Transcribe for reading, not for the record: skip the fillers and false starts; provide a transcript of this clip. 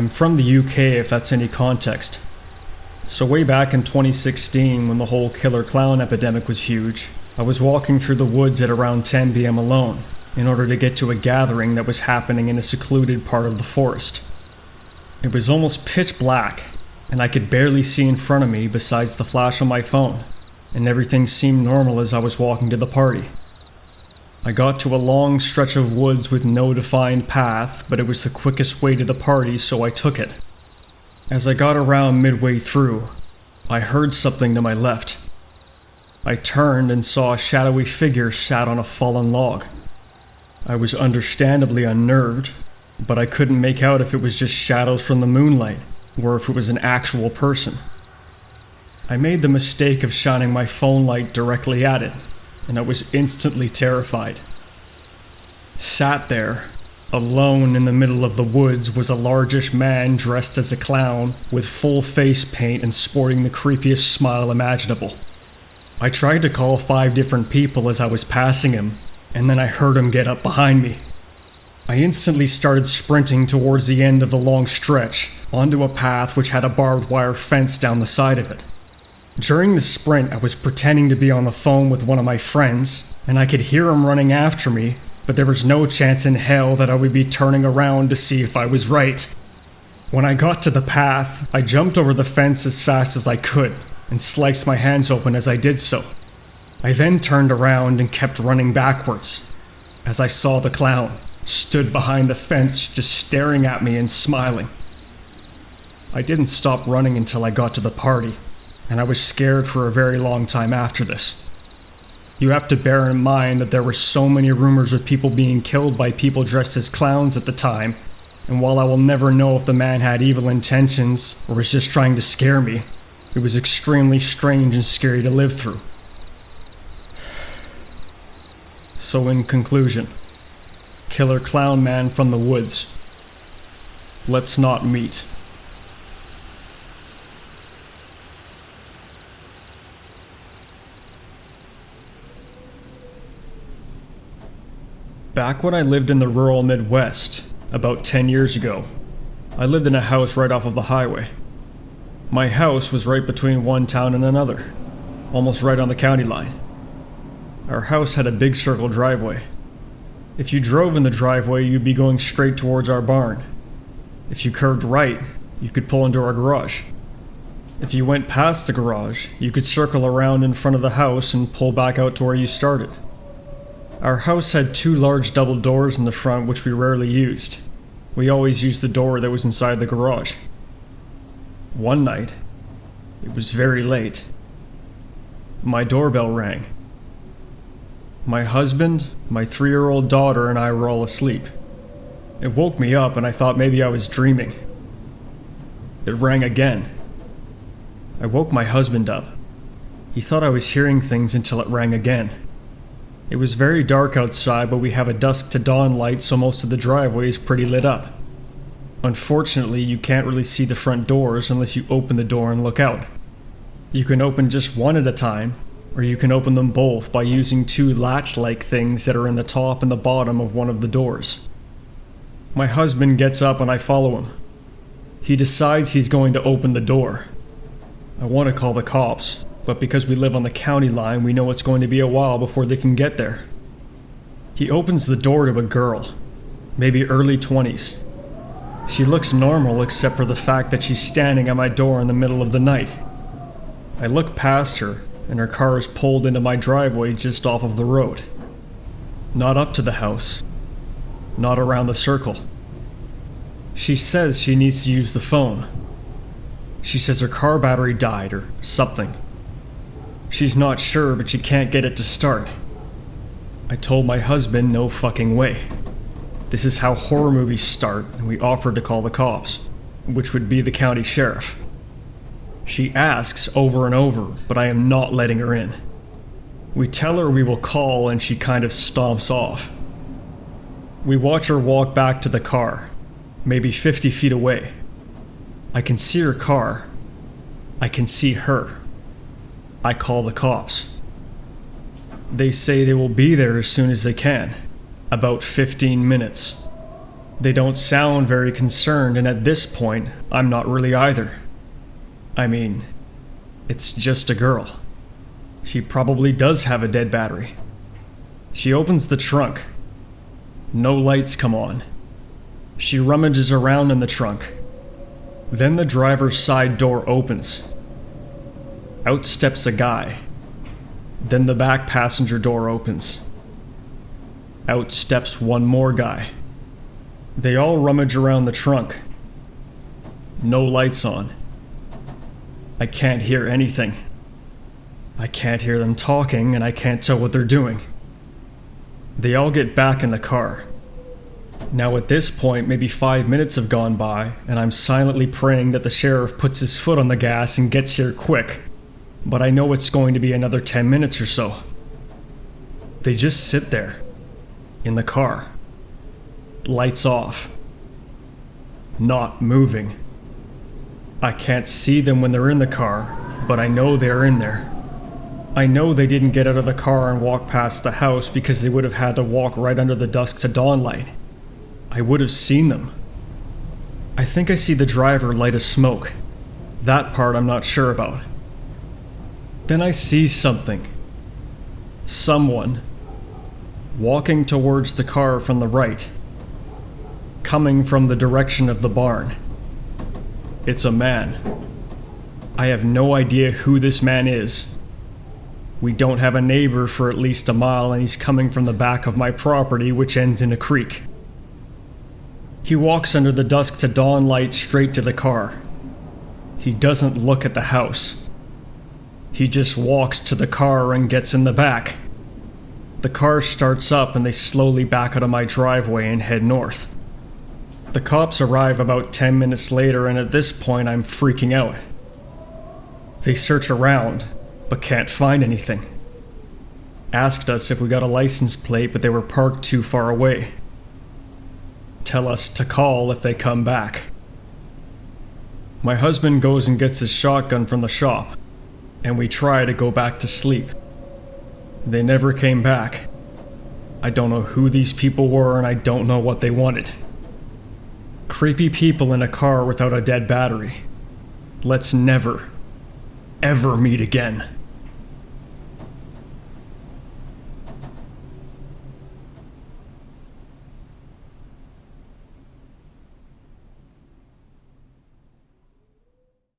I'm from the UK, if that's any context. So way back in 2016, when the whole killer clown epidemic was huge, I was walking through the woods at around 10 p.m. alone, in order to get to a gathering that was happening in a secluded part of the forest. It was almost pitch black, and I could barely see in front of me besides the flash on my phone, and everything seemed normal as I was walking to the party. I got to a long stretch of woods with no defined path, but it was the quickest way to the party, so I took it. As I got around midway through, I heard something to my left. I turned and saw a shadowy figure sat on a fallen log. I was understandably unnerved, but I couldn't make out if it was just shadows from the moonlight, or if it was an actual person. I made the mistake of shining my phone light directly at it, and I was instantly terrified. Sat there, alone in the middle of the woods, was a largish man dressed as a clown, with full face paint and sporting the creepiest smile imaginable. I tried to call 5 different people as I was passing him, and then I heard him get up behind me. I instantly started sprinting towards the end of the long stretch, onto a path which had a barbed wire fence down the side of it. During the sprint, I was pretending to be on the phone with one of my friends, and I could hear him running after me, but there was no chance in hell that I would be turning around to see if I was right. When I got to the path, I jumped over the fence as fast as I could, and sliced my hands open as I did so. I then turned around and kept running backwards, as I saw the clown stood behind the fence just staring at me and smiling. I didn't stop running until I got to the party, and I was scared for a very long time after this. You have to bear in mind that there were so many rumors of people being killed by people dressed as clowns at the time, and while I will never know if the man had evil intentions or was just trying to scare me, it was extremely strange and scary to live through. So in conclusion, Killer Clown Man from the woods. Let's not meet. Back when I lived in the rural Midwest, about 10 years ago, I lived in a house right off of the highway. My house was right between one town and another, almost right on the county line. Our house had a big circle driveway. If you drove in the driveway, you'd be going straight towards our barn. If you curved right, you could pull into our garage. If you went past the garage, you could circle around in front of the house and pull back out to where you started. Our house had 2 large double doors in the front, which we rarely used. We always used the door that was inside the garage. One night, it was very late, my doorbell rang. My husband, my 3-year-old daughter, and I were all asleep. It woke me up and I thought maybe I was dreaming. It rang again. I woke my husband up. He thought I was hearing things until it rang again. It was very dark outside, but we have a dusk to dawn light, so most of the driveway is pretty lit up. Unfortunately, you can't really see the front doors unless you open the door and look out. You can open just one at a time, or you can open them both by using 2 latch-like things that are in the top and the bottom of one of the doors. My husband gets up and I follow him. He decides he's going to open the door. I want to call the cops, but because we live on the county line, we know it's going to be a while before they can get there. He opens the door to a girl, maybe early 20s. She looks normal except for the fact that she's standing at my door in the middle of the night. I look past her, and her car is pulled into my driveway just off of the road. Not up to the house. Not around the circle. She says she needs to use the phone. She says her car battery died or something. She's not sure, but she can't get it to start. I told my husband no fucking way. This is how horror movies start, and we offered to call the cops, which would be the county sheriff. She asks over and over, but I am not letting her in. We tell her we will call, and she kind of stomps off. We watch her walk back to the car, maybe 50 feet away. I can see her car. I can see her. I call the cops. They say they will be there as soon as they can. About 15 minutes. They don't sound very concerned, and at this point, I'm not really either. I mean, it's just a girl. She probably does have a dead battery. She opens the trunk. No lights come on. She rummages around in the trunk. Then the driver's side door opens. Out steps a guy. Then the back passenger door opens. Out steps one more guy. They all rummage around the trunk. No lights on. I can't hear anything. I can't hear them talking, and I can't tell what they're doing. They all get back in the car. Now at this point, maybe 5 minutes have gone by, and I'm silently praying that the sheriff puts his foot on the gas and gets here quick. But I know it's going to be another 10 minutes or so. They just sit there, in the car. Lights off. Not moving. I can't see them when they're in the car, but I know they're in there. I know they didn't get out of the car and walk past the house because they would have had to walk right under the dusk to dawn light. I would have seen them. I think I see the driver light a smoke. That part I'm not sure about. Then I see something. Someone. Walking towards the car from the right. Coming from the direction of the barn. It's a man. I have no idea who this man is. We don't have a neighbor for at least a mile, and he's coming from the back of my property, which ends in a creek. He walks under the dusk to dawn light straight to the car. He doesn't look at the house. He just walks to the car and gets in the back. The car starts up and they slowly back out of my driveway and head north. The cops arrive about 10 minutes later, and at this point I'm freaking out. They search around, but can't find anything. Asked us if we got a license plate, but they were parked too far away. Tell us to call if they come back. My husband goes and gets his shotgun from the shop, and we try to go back to sleep. They never came back. I don't know who these people were, and I don't know what they wanted. Creepy people in a car without a dead battery. Let's never, ever meet again.